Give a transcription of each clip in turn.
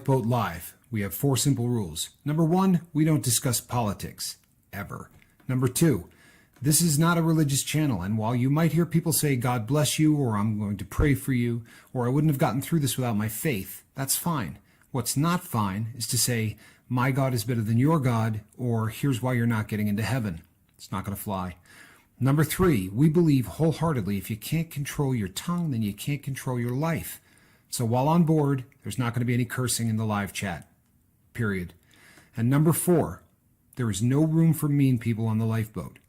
Lifeboat Live, we have 4 simple rules. Number 1, we don't discuss politics, ever. Number 2, this is not a religious channel, and while you might hear people say, God bless you, or I'm going to pray for you, or I wouldn't have gotten through this without my faith, that's fine. What's not fine is to say, my God is better than your God, or here's why you're not getting into heaven. It's not going to fly. Number 3, we believe wholeheartedly if you can't control your tongue, then you can't control your life. So while on board, there's not going to be any cursing in the live chat, period. And number 4, there is no room for mean people on the lifeboat.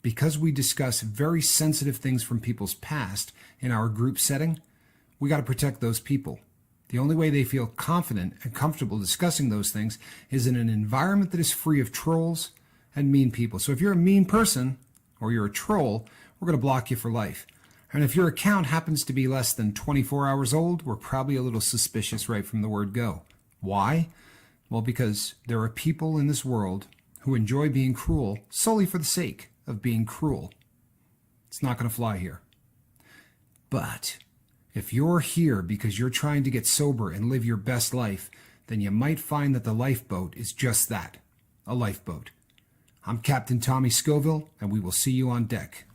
Because we discuss very sensitive things from people's past in our group setting, we got to protect those people. The only way they feel confident and comfortable discussing those things is in an environment that is free of trolls and mean people. So if you're a mean person or you're a troll, we're going to block you for life. And if your account happens to be less than 24 hours old, we're probably a little suspicious right from the word go. Why? Well, because there are people in this world who enjoy being cruel solely for the sake of being cruel. It's not going to fly here. But if you're here because you're trying to get sober and live your best life, then you might find that the lifeboat is just that, a lifeboat. I'm Captain Tommy Scoville, and we will see you on deck.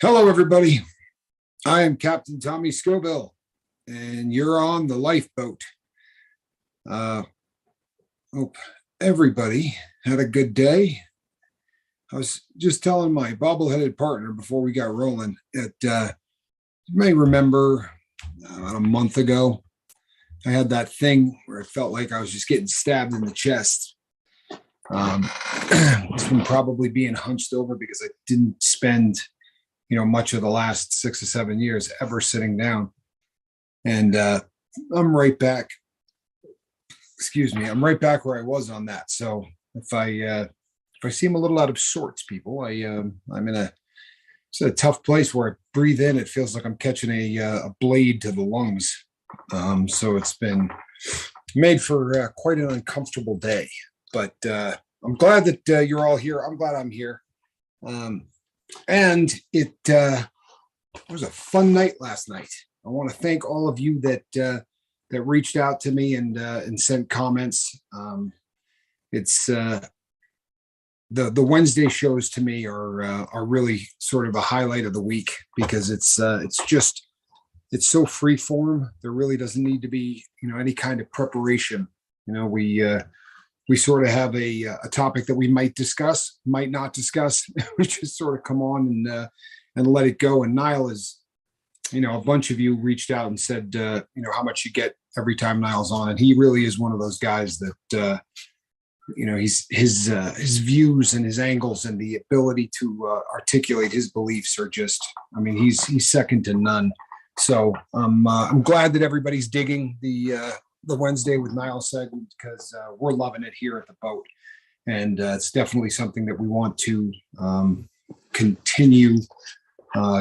Hello, everybody. I am Captain Tommy Scoville, and you're on the lifeboat. Hope everybody had a good day. I was just telling my bobble-headed partner before we got rolling that you may remember about a month ago, I had that thing where it felt like I was just getting stabbed in the chest. It's from probably being hunched over because I didn't spend much of the last 6 or 7 years ever sitting down. And I'm right back. Excuse me. I'm right back where I was on that. So if I seem a little out of sorts, people, I'm in it's a tough place where I breathe in. It feels like I'm catching a blade to the lungs. So it's been made for quite an uncomfortable day. But I'm glad that you're all here. I'm glad I'm here. And it was a fun night last night. I want to thank all of you that reached out to me and sent comments. It's the Wednesday shows to me are really sort of a highlight of the week because it's so free form. There really doesn't need to be any kind of preparation. We sort of have a topic that we might discuss, might not discuss. We just sort of come on and let it go. And Niall is, a bunch of you reached out and said, how much you get every time Niall's on. And he really is one of those guys that, his views and his angles and the ability to articulate his beliefs are just, he's second to none. So I'm glad that everybody's digging the Wednesday with Niall segment because we're loving it here at the boat. And it's definitely something that we want to continue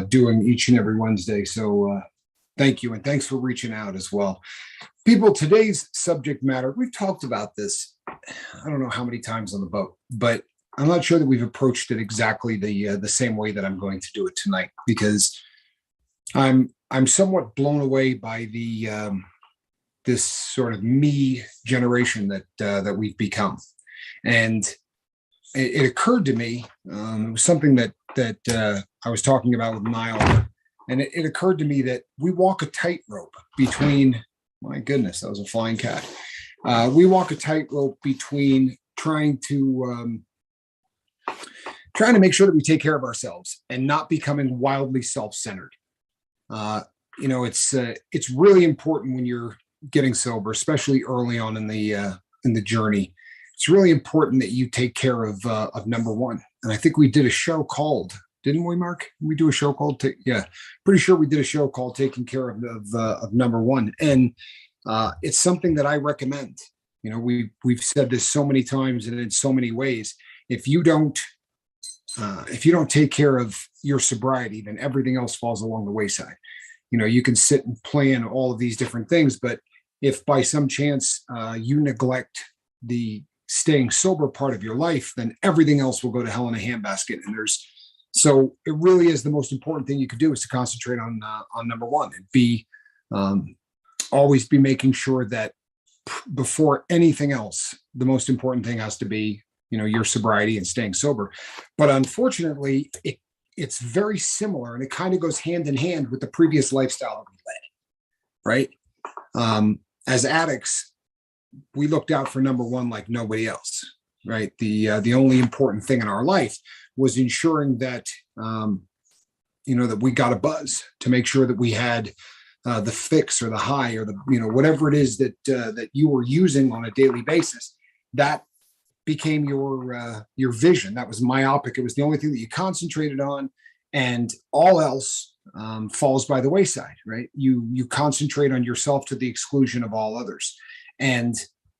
doing each and every Wednesday. So thank you. And thanks for reaching out as well. People, today's subject matter, we've talked about this, I don't know how many times on the boat, but I'm not sure that we've approached it exactly the same way that I'm going to do it tonight because I'm somewhat blown away by this sort of me generation that we've become. And it occurred to me, it was something that I was talking about with Niall, and it occurred to me that we walk a tightrope between, my goodness, that was a flying cat. We walk a tightrope between trying to make sure that we take care of ourselves and not becoming wildly self-centered. It's really important when you're getting sober, especially early on in the journey. It's really important that you take care of number one. And I think we did a show called, didn't we, Mark? We do a show called, pretty sure we did a show called Taking Care of Number One. And it's something that I recommend. We've said this so many times and in so many ways. If you don't if you don't take care of your sobriety, then everything else falls along the wayside. You can sit and plan all of these different things, but if by some chance you neglect the staying sober part of your life, then everything else will go to hell in a handbasket. So it really is the most important thing you could do is to concentrate on number one, and always be making sure that before anything else, the most important thing has to be, your sobriety and staying sober. But unfortunately, it's very similar, and it kind of goes hand in hand with the previous lifestyle that we led, right? As addicts, we looked out for number one like nobody else, right? The only important thing in our life was ensuring that, that we got a buzz, to make sure that we had the fix or the high or the, whatever it is that you were using on a daily basis. That became your vision. That was myopic. It was the only thing that you concentrated on, and all else falls by the wayside, right? You concentrate on yourself to the exclusion of all others. And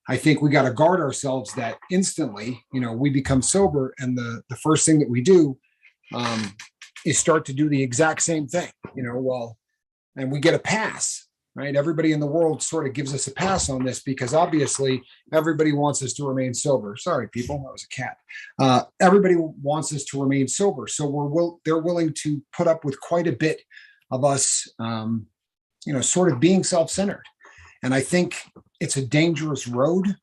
I think we got to guard ourselves that instantly, we become sober, and the first thing that we do is start to do the exact same thing, and we get a pass, right? Everybody in the world sort of gives us a pass on this, because obviously everybody wants us to remain sober. Sorry, people, that was a cat. Everybody wants us to remain sober. So they're willing to put up with quite a bit of us, sort of being self-centered. And I think it's a dangerous road.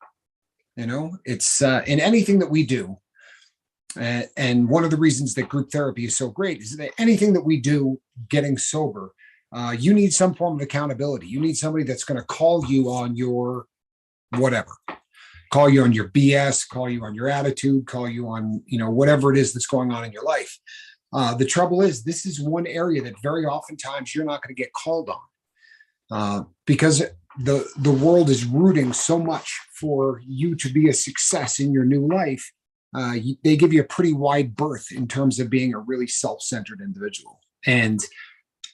It's in anything that we do. And one of the reasons that group therapy is so great is that anything that we do getting sober, you need some form of accountability. You need somebody that's going to call you on your whatever, call you on your BS, call you on your attitude, call you on, whatever it is that's going on in your life. The trouble is, this is one area that very oftentimes you're not going to get called on, because the world is rooting so much for you to be a success in your new life. They give you a pretty wide berth in terms of being a really self-centered individual. And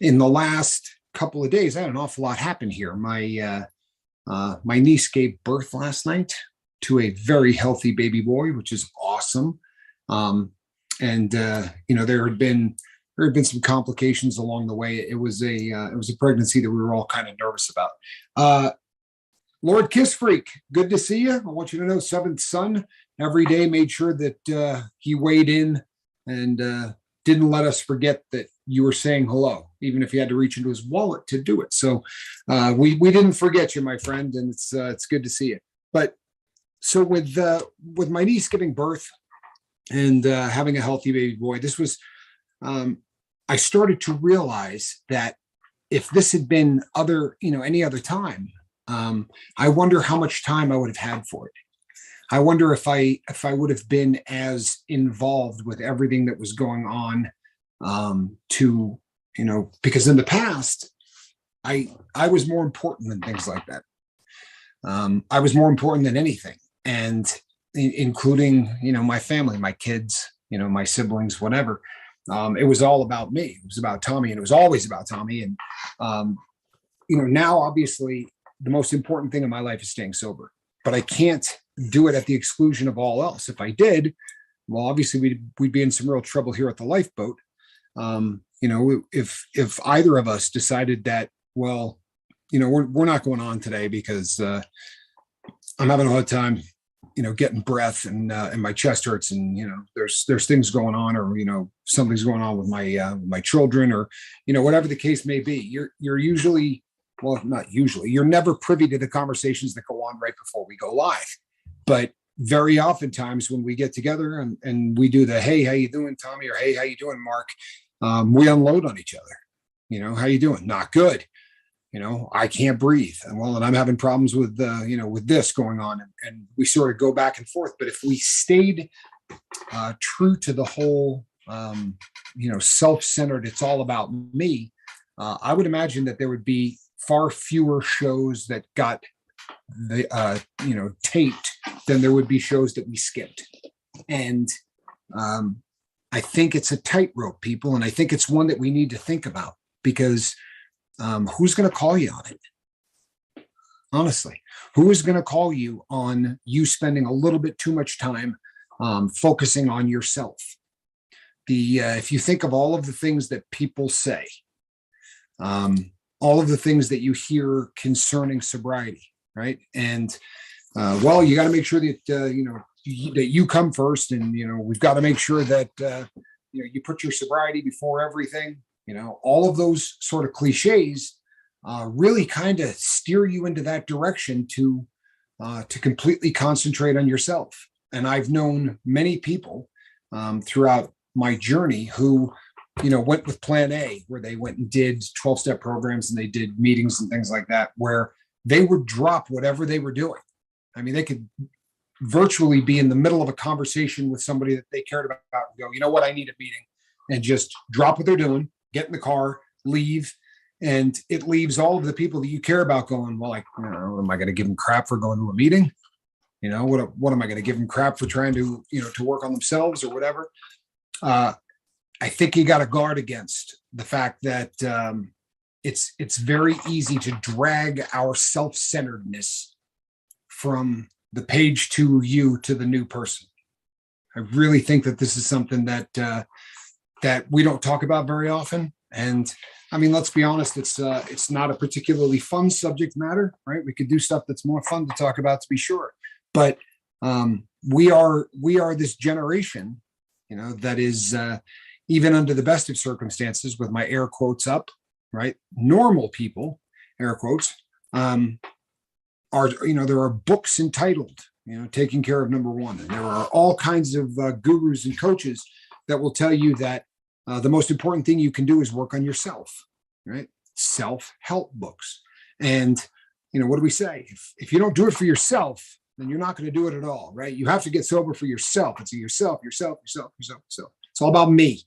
in the last couple of days, I had an awful lot happen here. My niece gave birth last night to a very healthy baby boy, which is awesome. And there had been some complications along the way. It was a pregnancy that we were all kind of nervous about. Lord Kiss Freak, good to see you. I want you to know, seventh son every day made sure that he weighed in and didn't let us forget that you were saying hello, even if he had to reach into his wallet to do it. So we didn't forget you, my friend, and it's good to see you. But so with my niece giving birth and having a healthy baby boy, this was I started to realize that if this had been any other time, I wonder how much time I would have had for it. I wonder if I would have been as involved with everything that was going on, because in the past, I was more important than things like that. I was more important than anything, and including, my family, my kids, my siblings, whatever. It was all about me. It was about Tommy, and it was always about Tommy. And, now obviously the most important thing in my life is staying sober, but I can't do it at the exclusion of all else. If I did, well, obviously we'd be in some real trouble here at the lifeboat. If either of us decided that, well, we're not going on today because I'm having a hard time, getting breath and my chest hurts, and there's things going on, or something's going on with my children, or whatever the case may be. You're usually, well, not usually, you're never privy to the conversations that go on right before we go live. But very oftentimes when we get together and we do the, hey, how you doing, Tommy? Or hey, how you doing, Mark? We unload on each other. How you doing? Not good. I can't breathe. And I'm having problems with, with this going on. And we sort of go back and forth. But if we stayed true to the whole, self-centered, it's all about me, I would imagine that there would be far fewer shows that got taped than there would be shows that we skipped. And I think it's a tightrope, people. And I think it's one that we need to think about, because who's going to call you on it? Honestly, who is going to call you on you spending a little bit too much time focusing on yourself? if you think of all of the things that people say, all of the things that you hear concerning sobriety, right? And well, you got to make sure that that you come first, and we've got to make sure that you put your sobriety before everything. All of those sort of cliches really kind of steer you into that direction to completely concentrate on yourself. And I've known many people throughout my journey who went with plan A, where they went and did 12-step programs and they did meetings and things like that, where they would drop whatever they were doing. I mean, they could virtually be in the middle of a conversation with somebody that they cared about and go, you know what, I need a meeting, and just drop what they're doing, get in the car, leave. And it leaves all of the people that you care about going, well, like, am I going to give them crap for going to a meeting? What am I going to give them crap for trying to, to work on themselves or whatever? I think you got to guard against the fact that it's very easy to drag our self-centeredness from the page to you to the new person. I really think that this is something that we don't talk about very often. And I mean, let's be honest, it's not a particularly fun subject matter, right? We could do stuff that's more fun to talk about, to be sure. But we are this generation, that is even under the best of circumstances, with my air quotes up, right? Normal people, air quotes, there are books entitled, Taking Care of Number One. And there are all kinds of gurus and coaches that will tell you that the most important thing you can do is work on yourself, right? Self-help books. And, what do we say? If you don't do it for yourself, then you're not going to do it at all, right? You have to get sober for yourself. It's yourself. It's all about me.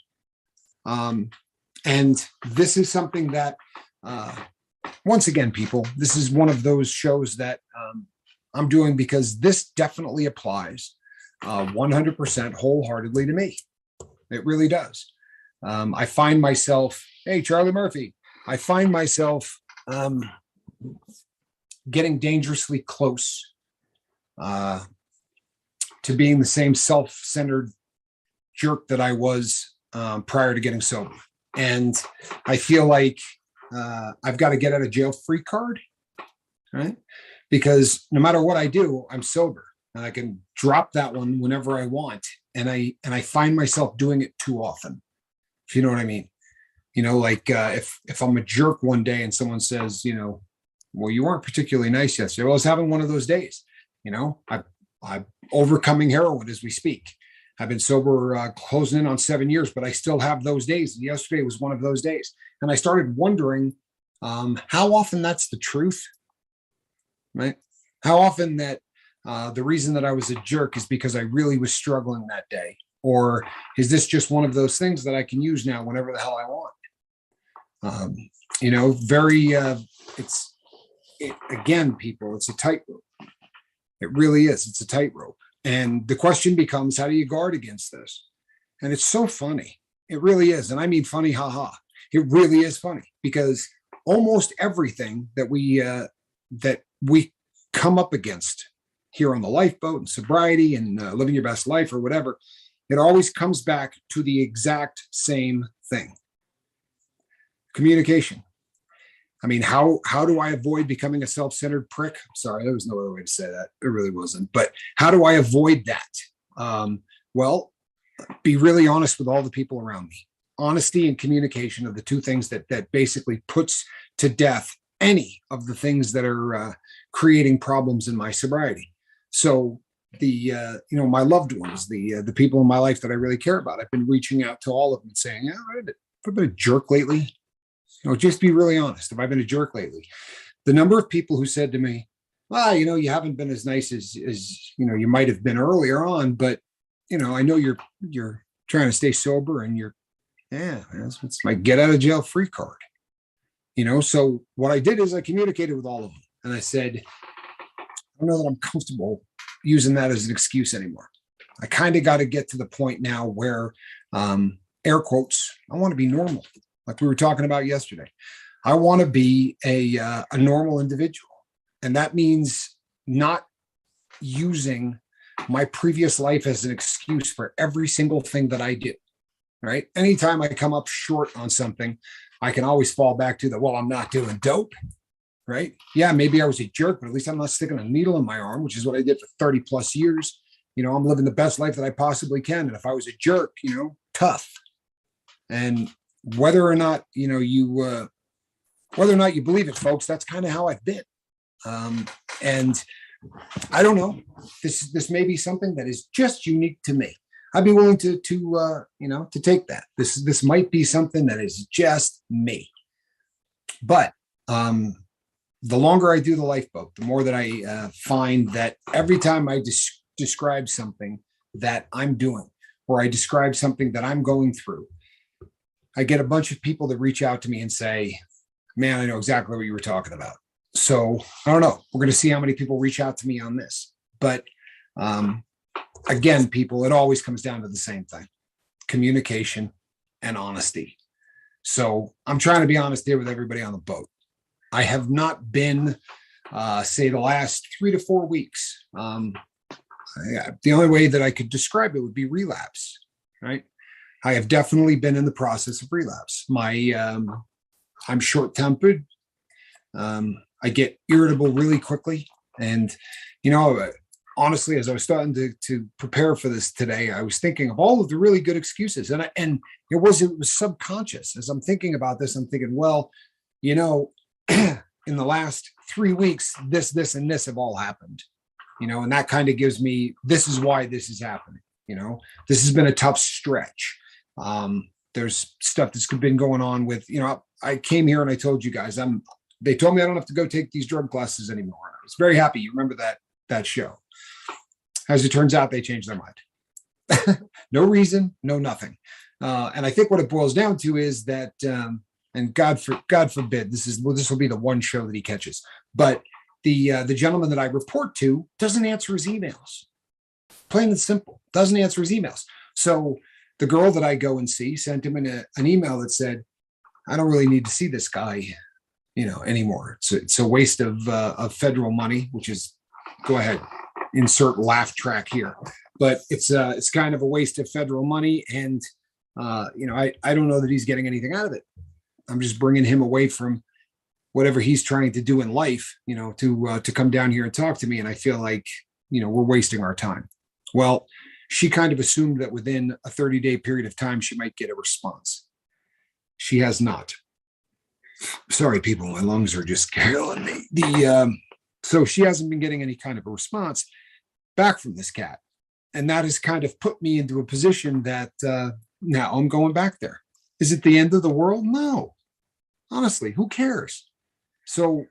And this is something that, once again, people, this is one of those shows that I'm doing because this definitely applies 100% wholeheartedly to me. It really does. I find myself, hey, Charlie Murphy, I find myself getting dangerously close to being the same self-centered jerk that I was prior to getting sober. And I feel like I've got to get out of jail free card, right? Because no matter what I do, I'm sober and I can drop that one whenever I want. And I find myself doing it too often, if you know what I mean. If I'm a jerk one day and someone says, well, you weren't particularly nice yesterday. Well, I was having one of those days. I'm overcoming heroin as we speak. I've been sober closing in on 7 years, but I still have those days. And yesterday was one of those days. And I started wondering how often that's the truth, right? How often that the reason that I was a jerk is because I really was struggling that day. Or is this just one of those things that I can use now whenever the hell I want? Again, people, it's a tightrope. It really is. It's a tightrope. And the question becomes, how do you guard against this? And it's so funny. It really is. And I mean funny, haha. It really is funny because almost everything that we come up against here on the lifeboat and sobriety and living your best life or whatever, it always comes back to the exact same thing. Communication. I mean, how do I avoid becoming a self-centered prick? I'm sorry, there was no other way to say that. It really wasn't. But how do I avoid that? Well, be really honest with all the people around me. Honesty and communication are the two things that basically puts to death any of the things that are creating problems in my sobriety. So my loved ones, the people in my life that I really care about, I've been reaching out to all of them saying, I've been a jerk lately. Just be really honest. Have I been a jerk lately? The number of people who said to me, well, you haven't been as nice as you might have been earlier on, but I know you're trying to stay sober and it's my get out of jail free card. So what I did is I communicated with all of them and I said, I don't know that I'm comfortable using that as an excuse anymore. I kind of got to get to the point now where, air quotes, I want to be normal. Like we were talking about yesterday. I want to be a normal individual. And that means not using my previous life as an excuse for every single thing that I do. right? Anytime I come up short on something, I can always fall back to the, well, I'm not doing dope, right? Yeah, maybe I was a jerk, but at least I'm not sticking a needle in my arm, which is what I did for 30 plus years. I'm living the best life that I possibly can. And if I was a jerk, tough. And whether or not, whether or not you believe it, folks, that's kind of how I've been. And I don't know. This may be something that is just unique to me. I'd be willing to take that. This might be something that is just me. But the longer I do the lifeboat, the more that I find that every time I describe something that I'm doing, or I describe something that I'm going through, I get a bunch of people that reach out to me and say, man, I know exactly what you were talking about. So I don't know. We're going to see how many people reach out to me on this. But again, people, it always comes down to the same thing: communication and honesty. So I'm trying to be honest here with everybody on the boat. I have not been, say, the last 3 to 4 weeks. The only way that I could describe it would be relapse, right? I have definitely been in the process of relapse. I'm short-tempered. I get irritable really quickly. And, honestly, as I was starting to prepare for this today, I was thinking of all of the really good excuses. And it was subconscious. As I'm thinking about this, I'm thinking, well, in the last 3 weeks, this, and this have all happened, and that kind of gives me, this is why this is happening. This has been a tough stretch. There's stuff that's been going on with, I came here and I told you guys, they told me I don't have to go take these drug classes anymore. I was very happy. You remember that show. As it turns out, they changed their mind. No reason, no nothing. And I think what it boils down to is that, and God forbid, this will be the one show that he catches. But the gentleman that I report to doesn't answer his emails. Plain and simple, doesn't answer his emails. So the girl that I go and see sent him an email that said, I don't really need to see this guy, anymore. It's a waste of federal money, which is, go ahead, insert laugh track here. But it's kind of a waste of federal money. And, I don't know that he's getting anything out of it. I'm just bringing him away from whatever he's trying to do in life, to come down here and talk to me. And I feel like, we're wasting our time. Well, she kind of assumed that within a 30-day period of time, she might get a response. She has not. Sorry, people, my lungs are just killing me. So she hasn't been getting any kind of a response back from this cat. And that has kind of put me into a position that now I'm going back there. Is it the end of the world? No. Honestly, who cares? So,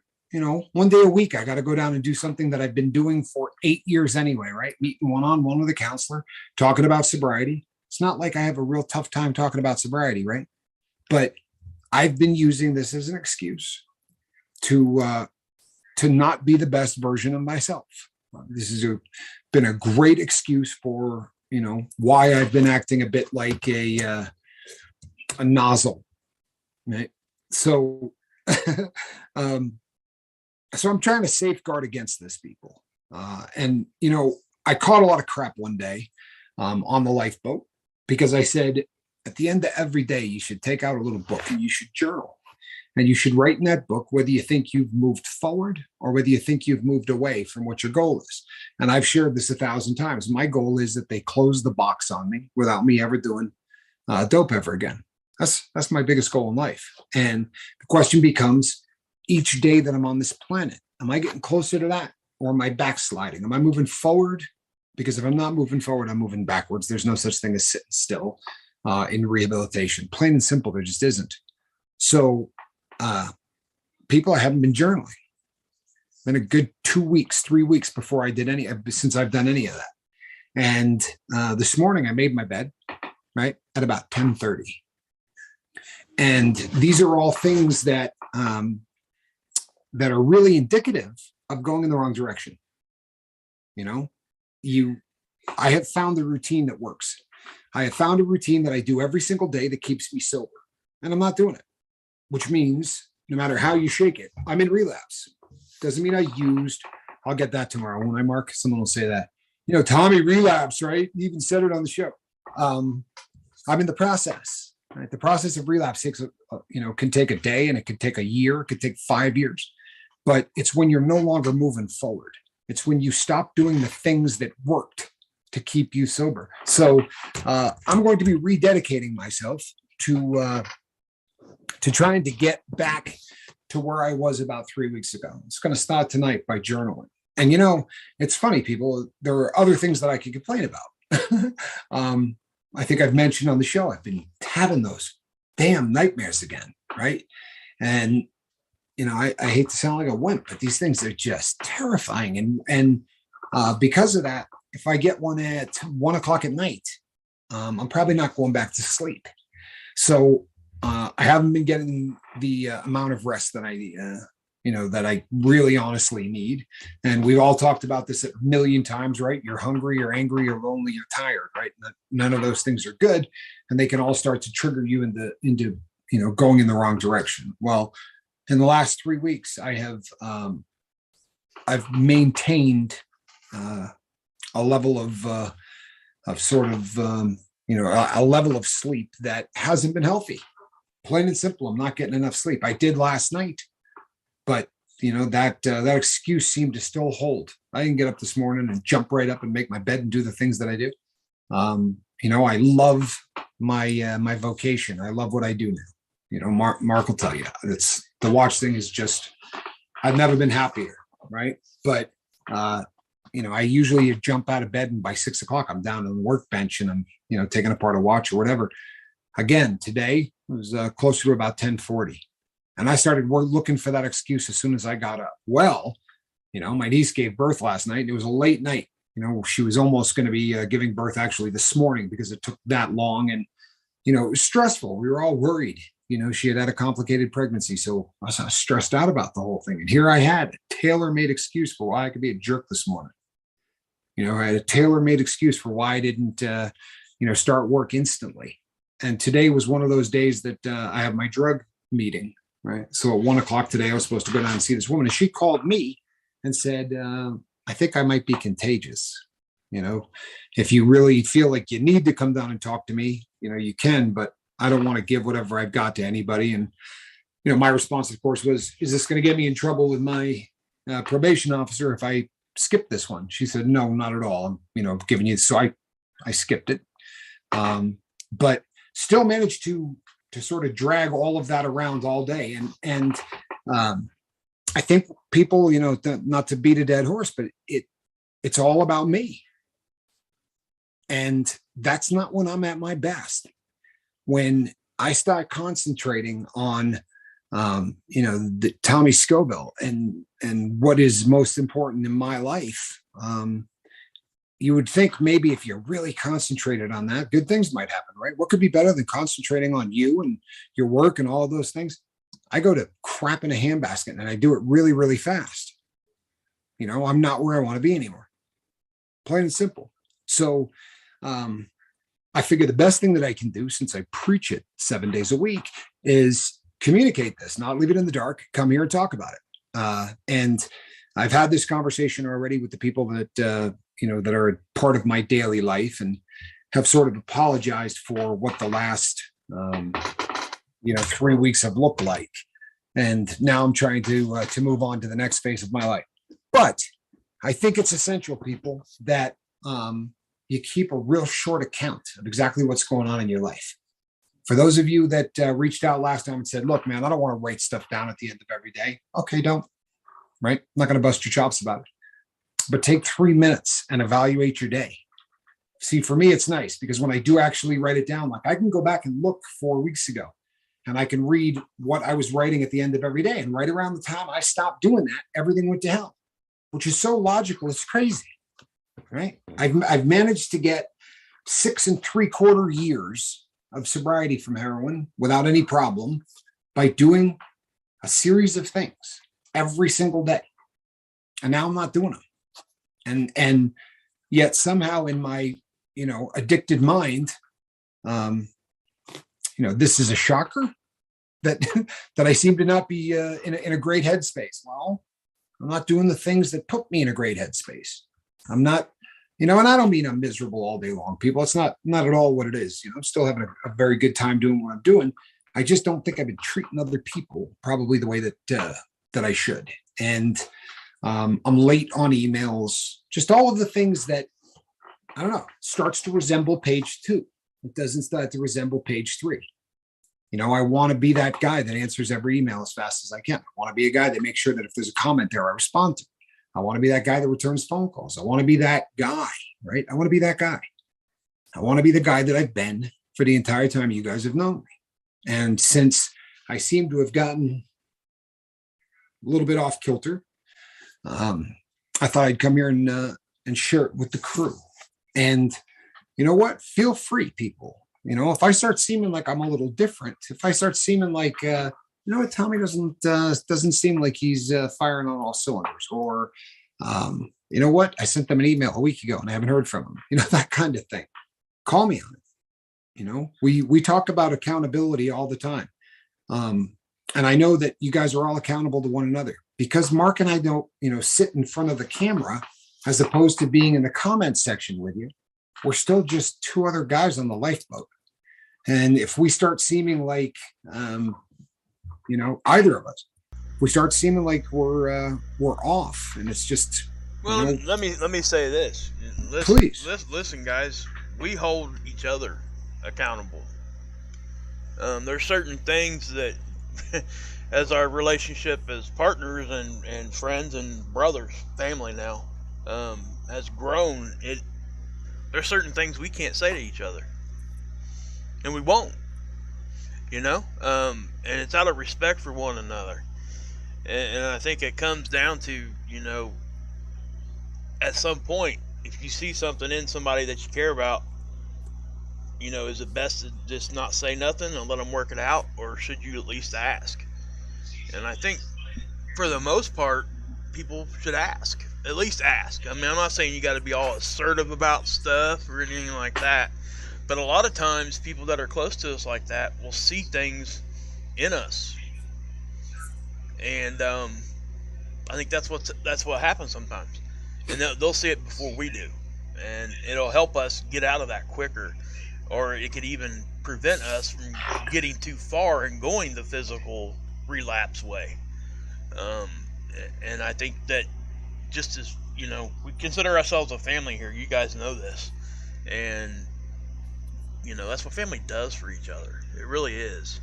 one day a week, I got to go down and do something that I've been doing for 8 years anyway, right? Meeting one-on-one with a counselor, talking about sobriety. It's not like I have a real tough time talking about sobriety, right? But I've been using this as an excuse to not be the best version of myself. This has been a great excuse for, why I've been acting a bit like a nozzle, right? So, so I'm trying to safeguard against this, people. And, I caught a lot of crap one day on the lifeboat because I said, at the end of every day, you should take out a little book and you should journal. And you should write in that book whether you think you've moved forward or whether you think you've moved away from what your goal is. And I've shared this 1,000 times. My goal is that they close the box on me without me ever doing dope ever again. That's my biggest goal in life. And the question becomes, each day that I'm on this planet, am I getting closer to that or am I backsliding? Am I moving forward? Because if I'm not moving forward, I'm moving backwards. There's no such thing as sitting still in rehabilitation. Plain and simple, there just isn't. So people, I haven't been journaling. It's been a good 2 weeks, 3 weeks before I did since I've done any of that. And this morning I made my bed, right, at about 10:30. And these are all things that that are really indicative of going in the wrong direction. I have found the routine that works. I have found a routine that I do every single day that keeps me sober, and I'm not doing it, which means no matter how you shake it, I'm in relapse. Doesn't mean I used. I'll get that tomorrow when I mark. Someone will say that, Tommy relapse, right? You even said it on the show. I'm in the process. Right? The process of relapse takes, can take a day, and it could take a year, it could take 5 years, but it's when you're no longer moving forward. It's when you stop doing the things that worked to keep you sober. So I'm going to be rededicating myself to trying to get back to where I was about 3 weeks ago. It's going to start tonight by journaling. And it's funny, people. There are other things that I could complain about. I think I've mentioned on the show, I've been having those damn nightmares again, right? And I hate to sound like a wimp, but these things are just terrifying. And because of that, if I get one at 1 o'clock at night, I'm probably not going back to sleep. So I haven't been getting the amount of rest that that I really honestly need. And we've all talked about this a million times, right? You're hungry, you're angry, you're lonely, you're tired, right? None of those things are good, and they can all start to trigger you into going in the wrong direction. Well, in the last 3 weeks, I've maintained a level of a level of sleep that hasn't been healthy. Plain and simple, I'm not getting enough sleep. I did last night, but that excuse seemed to still hold. I didn't get up this morning and jump right up and make my bed and do the things that I do. I love my vocation. I love what I do now. Mark will tell you, it's the watch thing is just, I've never been happier, right? But I usually jump out of bed, and by 6 o'clock I'm down on the workbench, and I'm taking apart a watch or whatever. Again, today it was closer to about 10:40, and I started looking for that excuse as soon as I got up. Well, my niece gave birth last night, and it was a late night. She was almost going to be giving birth actually this morning, because it took that long, and it was stressful. We were all worried. She had a complicated pregnancy, so I was stressed out about the whole thing. And here I had a tailor-made excuse for why I could be a jerk this morning. I had a tailor-made excuse for why I didn't, start work instantly. And today was one of those days that I have my drug meeting, right? So at 1 o'clock today, I was supposed to go down and see this woman, and she called me and said, I think I might be contagious. If you really feel like you need to come down and talk to me, you can, but I don't want to give whatever I've got to anybody. And, my response, of course, was, is this going to get me in trouble with my probation officer if I skip this one? She said, no, not at all. I'm, giving you. So I skipped it. But still managed to sort of drag all of that around all day. And I think people, not to beat a dead horse, but it's all about me. And that's not when I'm at my best. When I start concentrating on, the Tommy Scoville and what is most important in my life, you would think maybe if you're really concentrated on that, good things might happen, right? What could be better than concentrating on you and your work and all of those things? I go to crap in a handbasket, and I do it really, really fast. I'm not where I want to be anymore. Plain and simple. So I figure the best thing that I can do, since I preach it 7 days a week, is communicate this, not leave it in the dark, come here and talk about it. And I've had this conversation already with the people that, that are a part of my daily life, and have sort of apologized for what the last, 3 weeks have looked like. And now I'm trying to move on to the next phase of my life. But I think it's essential, people, that you keep a real short account of exactly what's going on in your life. For those of you that reached out last time and said, look, man, I don't want to write stuff down at the end of every day. Okay, don't, right? I'm not going to bust your chops about it. But take 3 minutes and evaluate your day. See, for me, it's nice because when I do actually write it down, like I can go back and look 4 weeks ago, and I can read what I was writing at the end of every day. And right around the time I stopped doing that, everything went to hell, which is so logical. It's crazy, right? I've managed to get 6 3/4 years of sobriety from heroin without any problem by doing a series of things every single day. And now I'm not doing them. And yet somehow in my, addicted mind, this is a shocker that I seem to not be in a great headspace. Well, I'm not doing the things that put me in a great headspace. I'm not And I don't mean I'm miserable all day long, people. It's not at all what it is. I'm still having a very good time doing what I'm doing. I just don't think I've been treating other people probably the way that I should. And I'm late on emails, just all of the things that, I don't know, starts to resemble page 2. It doesn't start to resemble page 3. I want to be that guy that answers every email as fast as I can. I want to be a guy that makes sure that if there's a comment there, I respond to it. I want to be that guy that returns phone calls. I want to be that guy, right? I want to be that guy. I want to be the guy that I've been for the entire time you guys have known me. And since I seem to have gotten a little bit off kilter, I thought I'd come here and share it with the crew. And you know what? Feel free, people. If I start seeming like I'm a little different, if I start seeming like, Tommy doesn't seem like he's firing on all cylinders, or, I sent them an email a week ago and I haven't heard from him, that kind of thing. Call me on it. We talk about accountability all the time. And I know that you guys are all accountable to one another, because Mark and I don't, sit in front of the camera as opposed to being in the comment section with you. We're still just 2 other guys on the lifeboat. And if we start seeming like, either of us, we start seeming like we're off, and it's just. Well, let me say this. Please, listen, guys. We hold each other accountable. There's certain things that, as our relationship as partners and friends and brothers, family now, has grown. There's certain things we can't say to each other, and we won't. And it's out of respect for one another. And I think it comes down to, at some point, if you see something in somebody that you care about, is it best to just not say nothing and let them work it out, or should you at least ask? And I think, for the most part, people should ask. At least ask. I mean, I'm not saying you got to be all assertive about stuff or anything like that, but a lot of times people that are close to us like that will see things in us, and I think that's what happens sometimes, and they'll see it before we do, and it'll help us get out of that quicker, or it could even prevent us from getting too far and going the physical relapse way. And I think that, just as we consider ourselves a family here, you guys know this, and that's what family does for each other. It really is.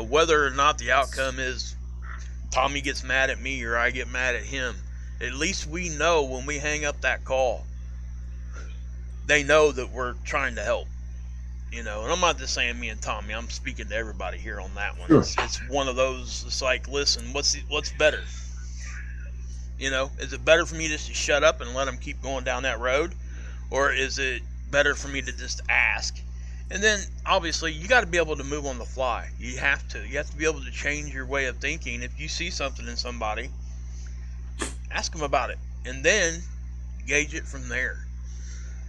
Whether or not the outcome is Tommy gets mad at me or I get mad at him, at least we know when we hang up that call, they know that we're trying to help. And I'm not just saying me and Tommy. I'm speaking to everybody here on that one. Sure. It's one of those. It's like, listen, what's better? Is it better for me just to shut up and let them keep going down that road, or is it better for me to just ask? And then, obviously, you got to be able to move on the fly. You have to be able to change your way of thinking. If you see something in somebody, ask them about it, and then gauge it from there.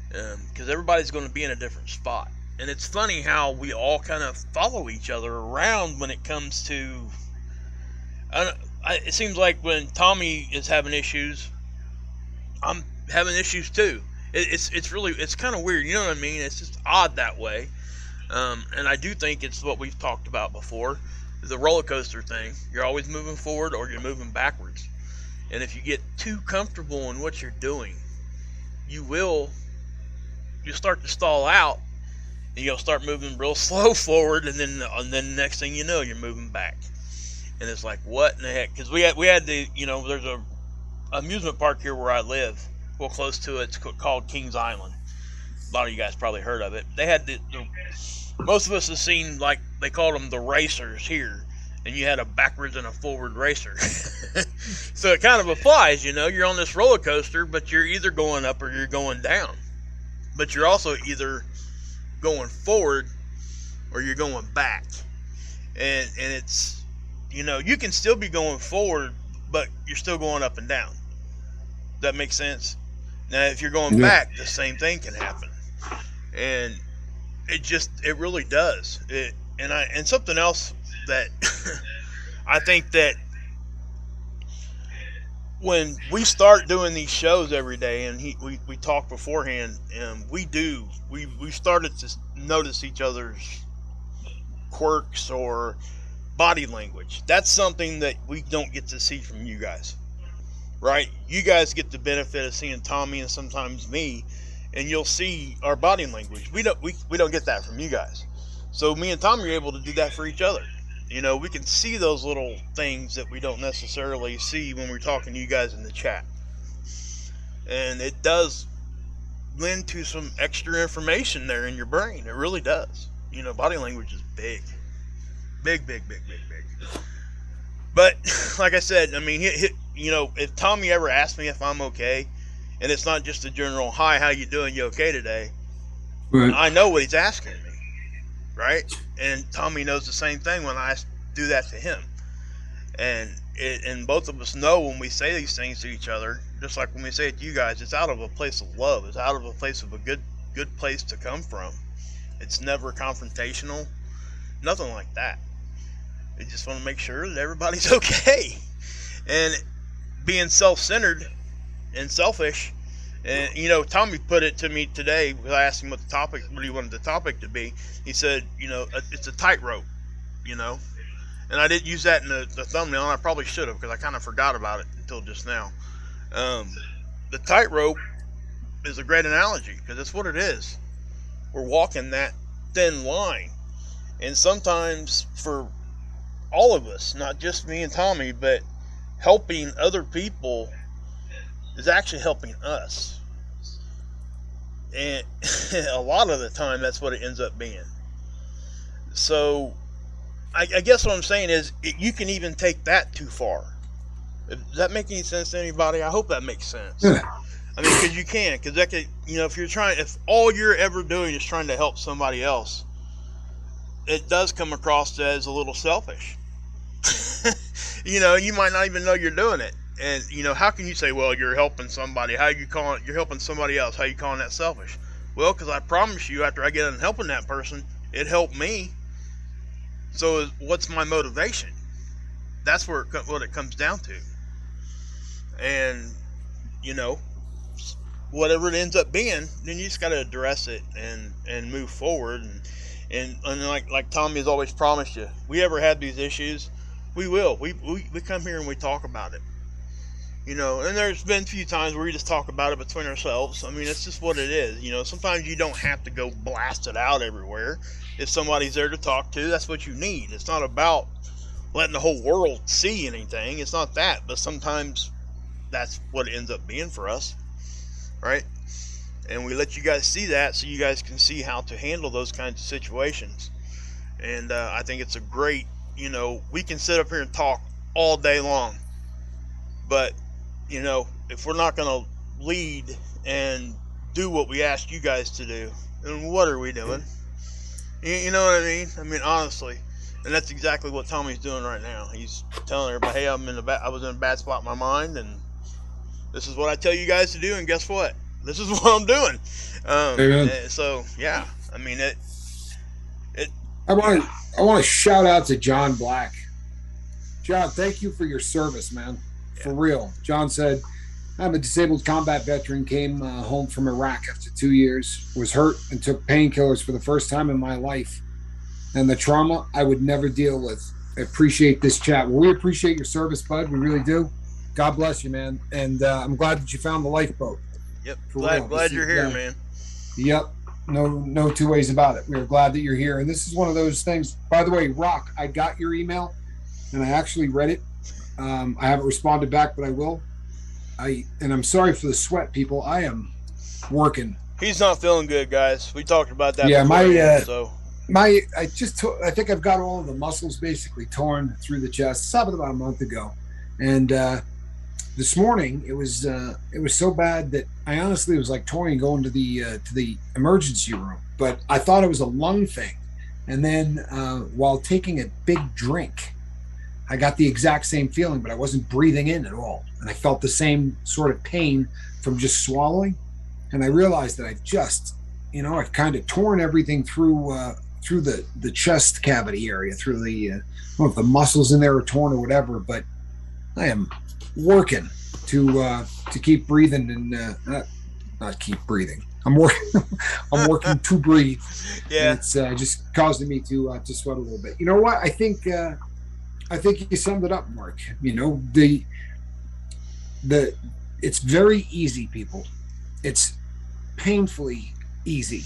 Because everybody's going to be in a different spot. And it's funny how we all kind of follow each other around when it comes to. It seems like when Tommy is having issues, I'm having issues too. It's kind of weird, you know what I mean? It's just odd that way. And I do think it's what we've talked about before, the roller coaster thing. You're always moving forward or you're moving backwards. And if you get too comfortable in what you're doing, you'll start to stall out, and you'll start moving real slow forward, and then the next thing you know, you're moving back. And it's like, what in the heck? Because we had there's a amusement park here where I live, well, close to it. It's called Kings Island. A lot of you guys probably heard of it. They had most of us have seen, like, they called them the racers here, and you had a backwards and a forward racer. So it kind of applies, you're on this roller coaster, but you're either going up or you're going down. But you're also either going forward or you're going back. And it's, you can still be going forward, but you're still going up and down. Does that make sense? Now, if you're going back, the same thing can happen. And it really does. And something else that I think that when we start doing these shows every day, and we talk beforehand, and we started to notice each other's quirks or body language. That's something that we don't get to see from you guys, right? You guys get the benefit of seeing Tommy and sometimes me, and you'll see our body language. We don't get that from you guys. So me and Tommy are able to do that for each other. We can see those little things that we don't necessarily see when we're talking to you guys in the chat. And it does lend to some extra information there in your brain. It really does. Body language is big. Big, big, big, big, big. But, like I said, I mean, if Tommy ever asks me if I'm okay, and it's not just a general, hi, how you doing, you okay today? Right. I know what he's asking me. Right? And Tommy knows the same thing when I do that to him. And both of us know when we say these things to each other, just like when we say it to you guys, it's out of a place of love. It's out of a place of a good place to come from. It's never confrontational. Nothing like that. We just want to make sure that everybody's okay. And being self-centered and selfish. And Tommy put it to me today because I asked him what he wanted the topic to be. He said, it's a tightrope, and I didn't use that in the thumbnail, and I probably should have because I kind of forgot about it until just now. The tightrope is a great analogy because that's what it is. We're walking that thin line, and sometimes for all of us, not just me and Tommy, but helping other people is actually helping us. And a lot of the time, that's what it ends up being. So, I guess what I'm saying is, you can even take that too far. Does that make any sense to anybody? I hope that makes sense. Yeah. I mean, because you can. Because that could, if all you're ever doing is trying to help somebody else, it does come across as a little selfish. You might not even know you're doing it. And, how can you say, well, you're helping somebody? How you calling, you're helping somebody else? How you calling that selfish? Well, because I promise you, after I get done helping that person, it helped me. So what's my motivation? That's what it comes down to. And, whatever it ends up being, then you just got to address it and move forward. And like Tommy has always promised you, we ever have these issues, we will. We come here and we talk about it. And there's been a few times where we just talk about it between ourselves. I mean, it's just what it is. Sometimes you don't have to go blast it out everywhere. If somebody's there to talk to, that's what you need. It's not about letting the whole world see anything. It's not that. But sometimes that's what it ends up being for us. Right? And we let you guys see that so you guys can see how to handle those kinds of situations. And I think it's a great, we can sit up here and talk all day long. But, if we're not going to lead and do what we ask you guys to do, then what are we doing? You know what I mean? I mean, honestly. And that's exactly what Tommy's doing right now. He's telling everybody, hey, I was in a bad spot in my mind, and this is what I tell you guys to do, and guess what? This is what I'm doing. So, yeah. I mean, I want to shout out to John Black. John, thank you for your service, man. For real. John said, I'm a disabled combat veteran, came home from Iraq after 2 years, was hurt and took painkillers for the first time in my life. And the trauma I would never deal with. I appreciate this chat. Well, we appreciate your service, bud. We really do. God bless you, man. And I'm glad that you found the lifeboat. Yep. Glad you're here, man. Yep. No two ways about it. We're glad that you're here. And this is one of those things. By the way, Rock, I got your email and I actually read it. I haven't responded back, but I will. And I'm sorry for the sweat, people. I am working. He's not feeling good, guys. We talked about that. Yeah, before, I think I've got all of the muscles basically torn through the chest. It happened about a month ago, and this morning it was so bad that I honestly was like toying going to the emergency room. But I thought it was a lung thing, and then while taking a big drink, I got the exact same feeling, but I wasn't breathing in at all. And I felt the same sort of pain from just swallowing. And I realized that I've kind of torn everything through the chest cavity area, through the, I don't know if the muscles in there are torn or whatever, but I am working. to keep breathing and not keep breathing. I'm working. I'm working to breathe. Yeah. And it's just causing me to sweat a little bit. You know what? I think you summed it up, Mark. You know, the it's very easy, people. It's painfully easy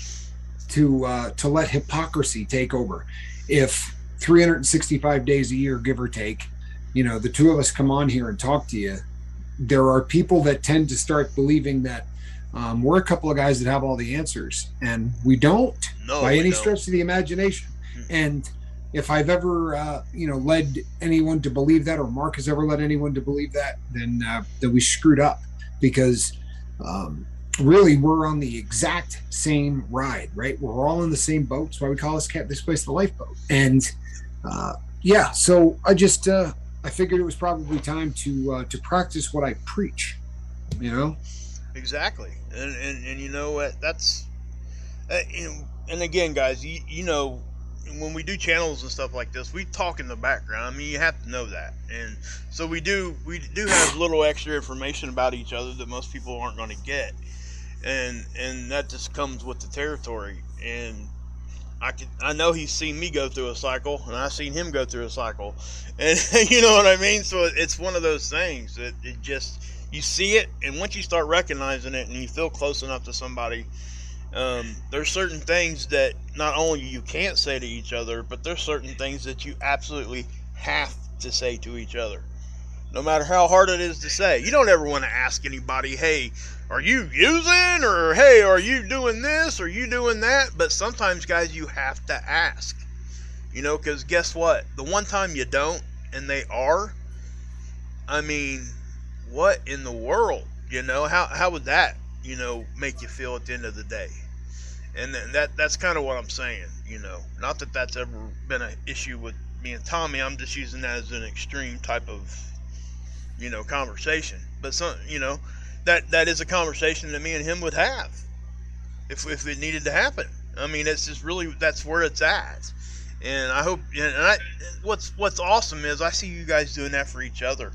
to let hypocrisy take over. If 365 days a year, give or take, you know, the two of us come on here and talk to you, there are people that tend to start believing that we're a couple of guys that have all the answers, and we don't, by any stretch of the imagination. And if I've ever, led anyone to believe that, or Mark has ever led anyone to believe that, then we screwed up, because really we're on the exact same ride, right? We're all in the same boat. That's why we call this place the lifeboat. And so I just I figured it was probably time to practice what I preach, you know. Exactly. And you know what, that's and again, guys, you know, when we do channels and stuff like this, we talk in the background. I mean, you have to know that. And so we do have little extra information about each other that most people aren't going to get, and that just comes with the territory. And I know he's seen me go through a cycle, and I've seen him go through a cycle, and you know what I mean. So it's one of those things that it just, you see it, and once you start recognizing it and you feel close enough to somebody, there's certain things that not only you can't say to each other, but there's certain things that you absolutely have to say to each other, no matter how hard it is to say. You don't ever want to ask anybody, hey, are you using, or hey, are you doing this, or you doing that? But sometimes, guys, you have to ask, you know, because guess what? The one time you don't, and they are, I mean, what in the world, you know, how would that, you know, make you feel at the end of the day? And that's kind of what I'm saying, you know. Not that that's ever been an issue with me and Tommy. I'm just using that as an extreme type of, you know, conversation. But some, you know, that is a conversation that me and him would have if it needed to happen. I mean, it's just really, that's where it's at. And I hope, and what's awesome is I see you guys doing that for each other,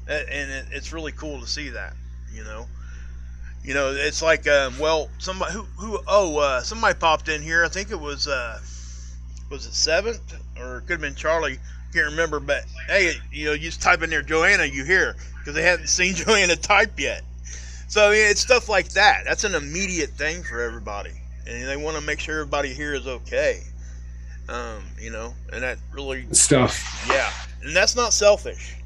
and it's really cool to see that, you know. You know, it's like, somebody somebody popped in here. I think it was it Seventh, or it could have been Charlie. Can't remember, but hey, you know, you just type in there Joanna, you hear, because they haven't seen Joanna type yet. So yeah, it's stuff like that. That's an immediate thing for everybody, and they want to make sure everybody here is okay. You know, and that really stuff. Yeah, and that's not selfish.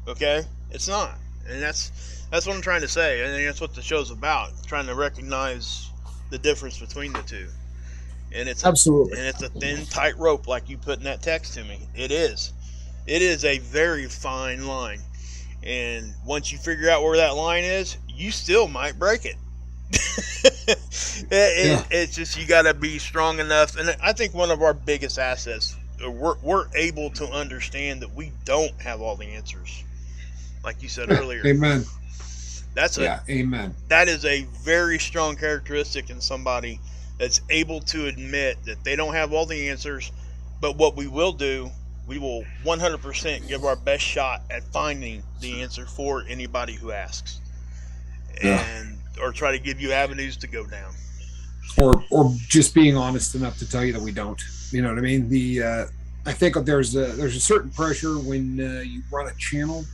Okay, it's not, and that's what I'm trying to say. I think that's what the show's about, trying to recognize the difference between the two. And it's absolutely, and it's a thin, tight rope, like you put in that text to me. It is a very fine line, and once you figure out where that line is, you still might break it. It's just, you got to be strong enough. And I think one of our biggest assets, we're able to understand that we don't have all the answers, like you said earlier. Amen. Amen. That is a very strong characteristic in somebody that's able to admit that they don't have all the answers, but what we will do, we will 100% give our best shot at finding the answer for anybody who asks, and or try to give you avenues to go down, or just being honest enough to tell you that we don't. You know what I mean? I think there's a certain pressure when you run a channel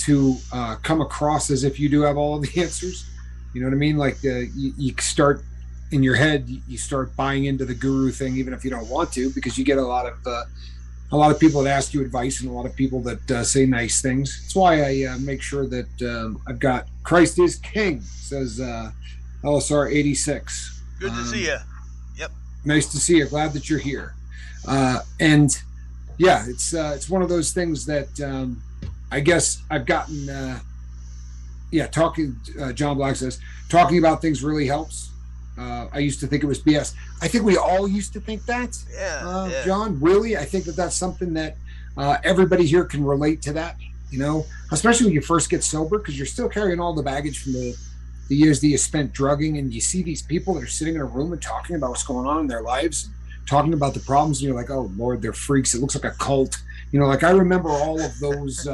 to come across as if you do have all of the answers. You know what I mean? Like you start in your head, you start buying into the guru thing, even if you don't want to, because you get a lot of people that ask you advice, and a lot of people that say nice things. That's why I make sure that I've got Christ is King, says LSR 86. Good to see you. Yep. Nice to see you. Glad that you're here. And yeah, it's one of those things that I guess I've gotten. Talking. John Black says talking about things really helps. I used to think it was BS. I think we all used to think that. Yeah. John, really, I think that's something that everybody here can relate to. That, you know, especially when you first get sober, because you're still carrying all the baggage from the years that you spent drugging, and you see these people that are sitting in a room and talking about what's going on in their lives, talking about the problems, and you're like, oh Lord, they're freaks. It looks like a cult. You know, like I remember all of those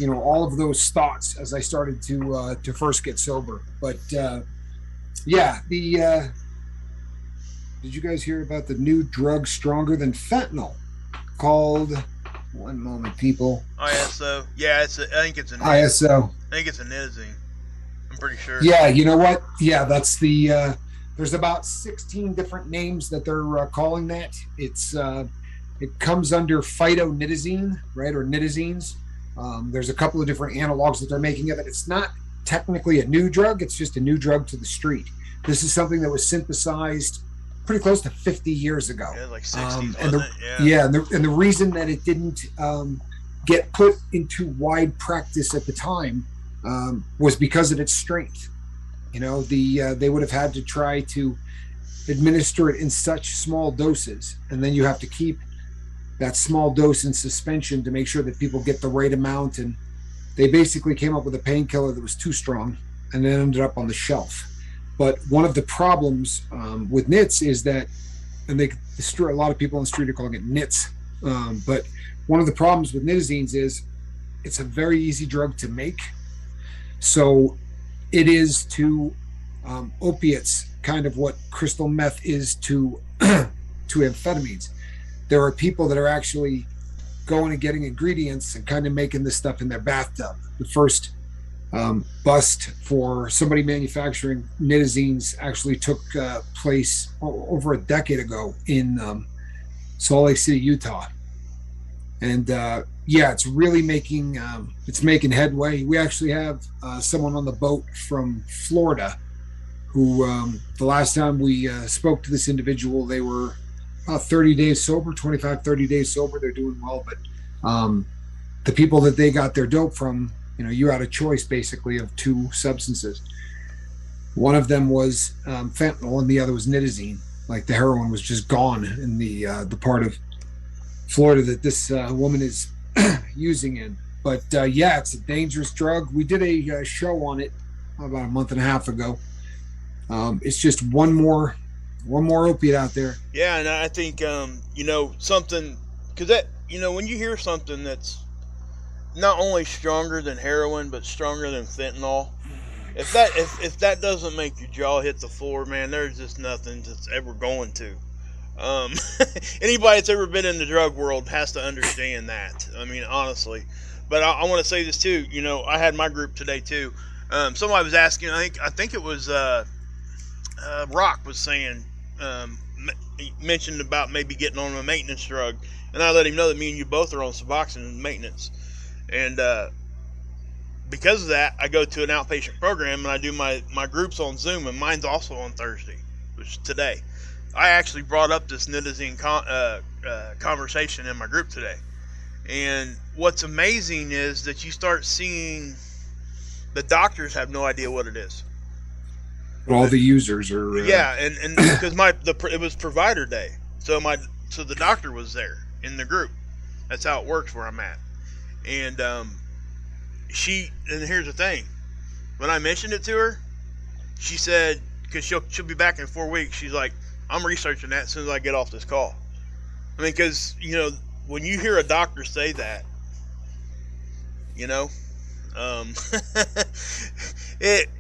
all of those thoughts as I started to first get sober. But yeah, did you guys hear about the new drug stronger than fentanyl called? One moment, people. ISO. Yeah, I think it's a ISO. I think it's a nitazine. I'm pretty sure. Yeah, you know what? Yeah, that's the. There's about 16 different names that they're calling that. It comes under phytonitazine, right, or nitazines. There's a couple of different analogs that they're making of it. It's not technically a new drug. It's just a new drug to the street. This is something that was synthesized pretty close to 50 years ago. Yeah, like 60s, and wasn't it? Yeah. and the reason that it didn't get put into wide practice at the time was because of its strength. They would have had to try to administer it in such small doses, and then you have to keep that small dose in suspension to make sure that people get the right amount. And they basically came up with a painkiller that was too strong, and it ended up on the shelf. But one of the problems with nits is that, and a lot of people on the street are calling it nits, but one of the problems with nitazines is it's a very easy drug to make. So it is to opiates kind of what crystal meth is to amphetamines. There are people that are actually going and getting ingredients and kind of making this stuff in their bathtub. The first bust for somebody manufacturing nitazines actually took place over a decade ago in Salt Lake City, Utah. And it's really making headway. We actually have someone on the boat from Florida who the last time we spoke to this individual, they were 30 days sober, 25, 30 days sober. They're doing well, but the people that they got their dope from, you had a choice basically of two substances. One of them was fentanyl and the other was nitazine. Like the heroin was just gone in the part of Florida that this woman is using in. But it's a dangerous drug. We did a show on it about a month and a half ago. It's just one more opiate out there. Yeah, and I think something, because that when you hear something that's not only stronger than heroin but stronger than fentanyl, if that doesn't make your jaw hit the floor, man, there's just nothing that's ever going to. Anybody that's ever been in the drug world has to understand that. I mean, honestly. But I want to say this too. I had my group today too. Somebody was asking. I think it was Rock was saying, he mentioned about maybe getting on a maintenance drug, and I let him know that me and you both are on Suboxone maintenance, and because of that, I go to an outpatient program and I do my groups on Zoom, and mine's also on Thursday, which is today. I actually brought up this nitazine conversation in my group today. And what's amazing is that you start seeing the doctors have no idea what it is. All the users are... and because it was provider day. So the doctor was there in the group. That's how it works where I'm at. And and here's the thing. When I mentioned it to her, she said, because she'll be back in 4 weeks, she's like, I'm researching that as soon as I get off this call. I mean, because, when you hear a doctor say that, and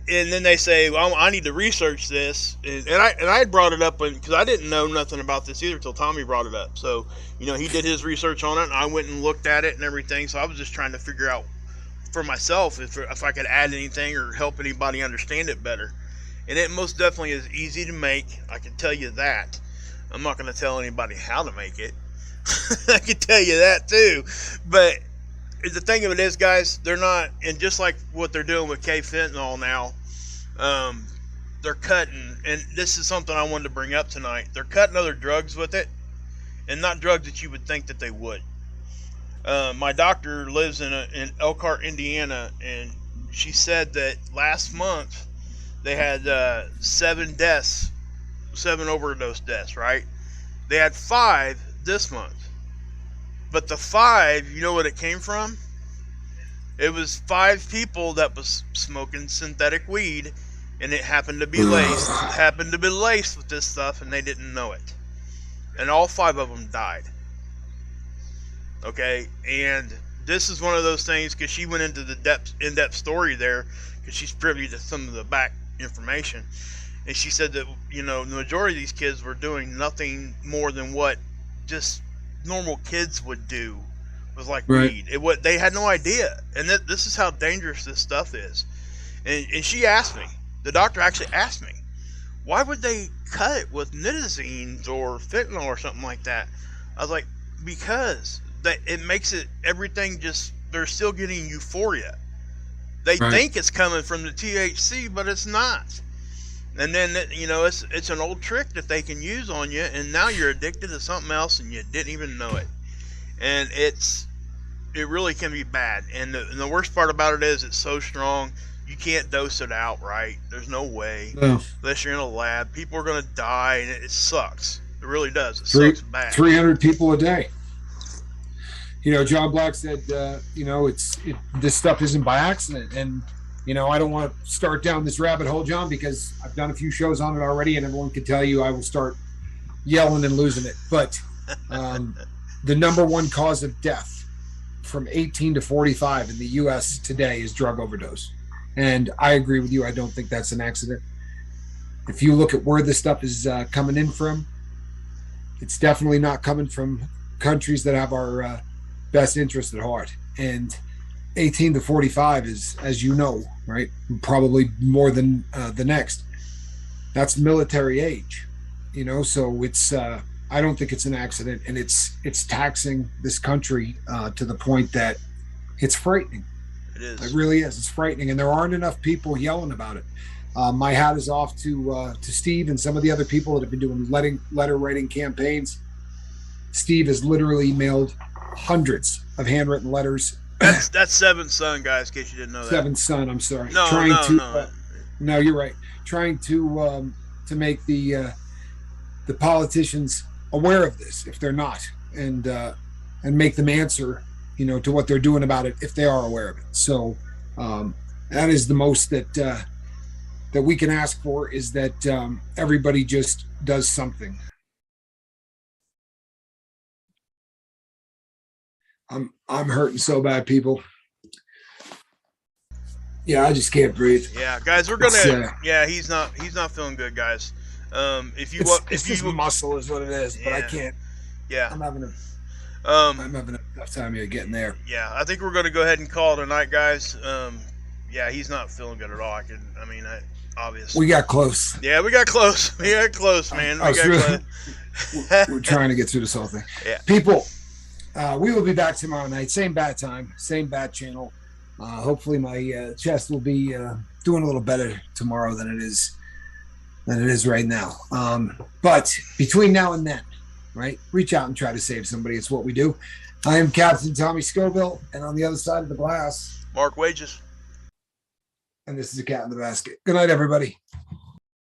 then they say, well, I need to research this. And I had brought it up because I didn't know nothing about this either till Tommy brought it up. So, he did his research on it, and I went and looked at it and everything. So I was just trying to figure out for myself if I could add anything or help anybody understand it better. And it most definitely is easy to make. I can tell you that. I'm not going to tell anybody how to make it. I can tell you that too. But the thing of it is, guys, they're not, and just like what they're doing with K-fentanyl now, they're cutting, and this is something I wanted to bring up tonight. They're cutting other drugs with it, and not drugs that you would think that they would. My doctor lives in Elkhart, Indiana, and she said that last month they had 7 overdose deaths, right? They had 5 this month. But the 5, you know what it came from? It was 5 people that was smoking synthetic weed, and it happened to be laced with this stuff, and they didn't know it. And all 5 of them died. Okay, and this is one of those things because she went into the in-depth story there because she's privy to some of the back information, and she said that the majority of these kids were doing nothing more than what just normal kids would do, was like weed. They had no idea, and this is how dangerous this stuff is. And she asked me, the doctor actually asked me, why would they cut it with nitazines or fentanyl or something like that? I was like, because it makes it everything just, they're still getting euphoria. They think it's coming from the THC, but it's not. And then it's an old trick that they can use on you, and now you're addicted to something else and you didn't even know it. And it really can be bad. And the worst part about it is it's so strong you can't dose it out right. There's no way. No. Unless you're in a lab. People are going to die, and it sucks. It really does. It sucks bad. 300 people a day. John Black said, this stuff isn't by accident. And, I don't want to start down this rabbit hole, John, because I've done a few shows on it already, and everyone can tell you I will start yelling and losing it. But the number one cause of death from 18 to 45 in the U.S. today is drug overdose. And I agree with you. I don't think that's an accident. If you look at where this stuff is coming in from, it's definitely not coming from countries that have our best interest at heart. And 18 to 45 is, as you know, right, probably more than the next. That's military age, so it's I don't think it's an accident, and it's taxing this country to the point that it's frightening. It is. It really is. It's frightening, and there aren't enough people yelling about it. My hat is off to Steve and some of the other people that have been doing letter writing campaigns. Steve has literally mailed hundreds of handwritten letters. That's Seventh Son, guys, in case you didn't know that. Seventh Son, I'm sorry. No. No, you're right. Trying to make the politicians aware of this if they're not, and make them answer, to what they're doing about it if they are aware of it. So that is the most that we can ask for, is that everybody just does something. I'm hurting so bad, people. Yeah, I just can't breathe. Yeah, guys, we're gonna. He's not feeling good, guys. It's just muscle is what it is, but I can't. Yeah, I'm having a tough time here getting there. Yeah, I think we're gonna go ahead and call it a night, guys. He's not feeling good at all. Obviously. We got close. Yeah, we got close. We got close, man. We're trying to get through this whole thing. Yeah, people. We will be back tomorrow night, same bat time, same bat channel. Hopefully my chest will be doing a little better tomorrow than it is right now. But between now and then, right, reach out and try to save somebody. It's what we do. I am Captain Tommy Scoville, and on the other side of the glass, Mark Wages. And this is a Cat in the Basket. Good night, everybody.